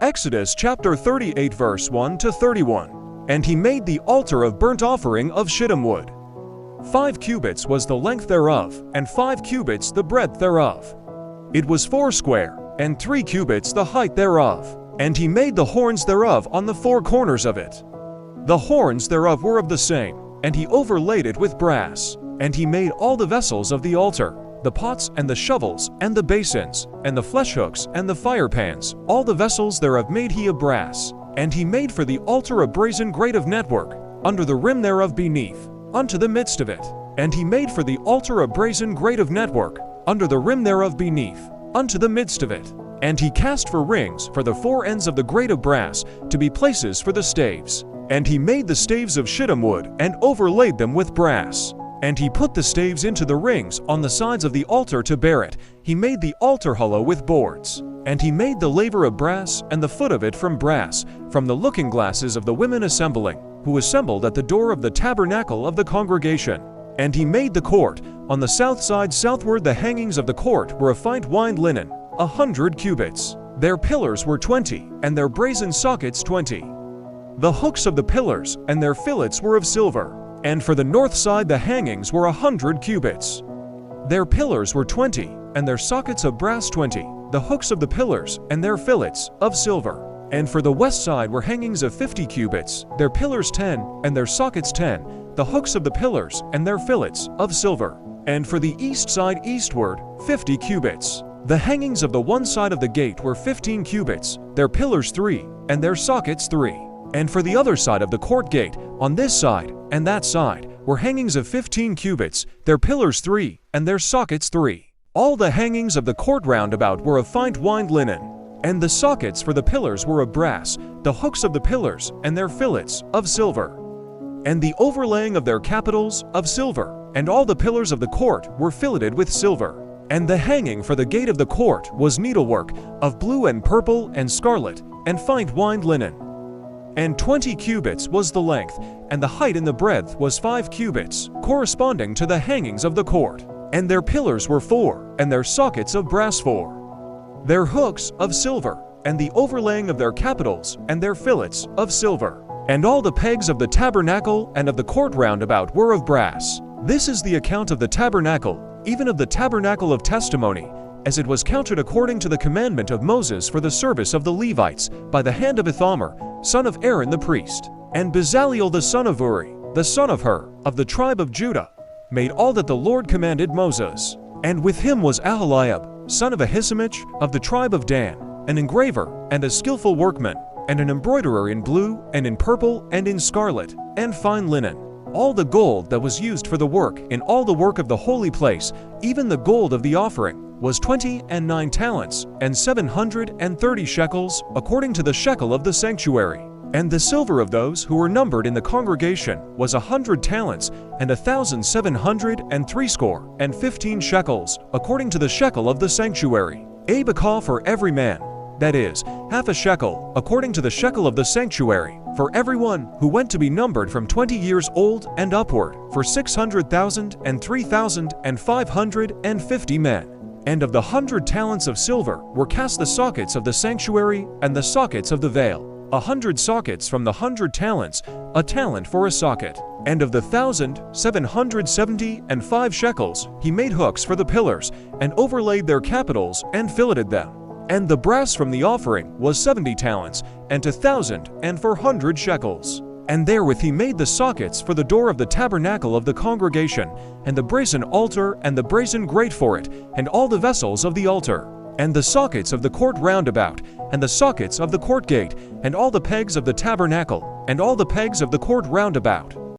Exodus chapter 38 verse 1 to 31. And he made the altar of burnt offering of shittim wood. 5 cubits was the length thereof, and 5 cubits the breadth thereof. It was 4 square, and 3 cubits the height thereof. And he made the horns thereof on the 4 corners of it. The horns thereof were of the same, and he overlaid it with brass. And he made all the vessels of the altar, the pots and the shovels, and the basins, and the flesh hooks, and the fire pans, all the vessels thereof made he of brass. And he made for the altar a brazen grate of network, under the rim thereof beneath, unto the midst of it. And he made for the altar a brazen grate of network, under the rim thereof beneath, unto the midst of it. And he cast for rings for the 4 ends of the grate of brass, to be places for the staves. And he made the staves of shittim wood, and overlaid them with brass. And he put the staves into the rings on the sides of the altar to bear it. He made the altar hollow with boards. And he made the laver of brass, and the foot of it from brass, from the looking glasses of the women assembling, who assembled at the door of the tabernacle of the congregation. And he made the court. On the south side southward the hangings of the court were of fine lined linen, 100 cubits. Their pillars were 20, and their brazen sockets 20. The hooks of the pillars and their fillets were of silver. And for the north side the hangings were 100 cubits. Their pillars were 20, and their sockets of brass 20, the hooks of the pillars and their fillets of silver. And for the west side were hangings of 50 cubits, their pillars 10, and their sockets 10, the hooks of the pillars and their fillets of silver. And for the east side eastward 50 cubits. The hangings of the one side of the gate were 15 cubits, their pillars 3, and their sockets 3. And for the other side of the court gate, on this side and that side, were hangings of 15 cubits, their pillars 3, and their sockets 3. All the hangings of the court round about were of fine twined linen. And the sockets for the pillars were of brass, the hooks of the pillars and their fillets of silver. And the overlaying of their capitals of silver, and all the pillars of the court were filleted with silver. And the hanging for the gate of the court was needlework of blue and purple and scarlet, and fine twined linen. And 20 cubits was the length, and the height in the breadth was 5 cubits, corresponding to the hangings of the court. And their pillars were 4, and their sockets of brass 4. Their hooks of silver, and the overlaying of their capitals, and their fillets of silver. And all the pegs of the tabernacle and of the court round about were of brass. This is the account of the tabernacle, even of the tabernacle of testimony, as it was counted according to the commandment of Moses for the service of the Levites, by the hand of Ithamar, son of Aaron the priest. And Bezaleel the son of Uri, the son of Hur, of the tribe of Judah, made all that the Lord commanded Moses. And with him was Aholiab, son of Ahisamach, of the tribe of Dan, an engraver, and a skillful workman, and an embroiderer in blue, and in purple, and in scarlet, and fine linen. All the gold that was used for the work in all the work of the holy place, even the gold of the offering, was 29 talents, and 730 shekels, according to the shekel of the sanctuary. And the silver of those who were numbered in the congregation was 100 talents, and 1,760 shekels, according to the shekel of the sanctuary. A bekah for every man, that is, half a shekel, according to the shekel of the sanctuary, for everyone who went to be numbered from 20 years old and upward, for 600,000 and 3,550 men. And of the 100 talents of silver were cast the sockets of the sanctuary and the sockets of the veil, 100 sockets from the 100 talents, a talent for a socket. And of the 1,775 shekels he made hooks for the pillars, and overlaid their capitals, and filleted them. And the brass from the offering was 70 talents, and 1,400 shekels. And therewith he made the sockets for the door of the tabernacle of the congregation, and the brazen altar, and the brazen grate for it, and all the vessels of the altar, and the sockets of the court round about, and the sockets of the court gate, and all the pegs of the tabernacle, and all the pegs of the court round about.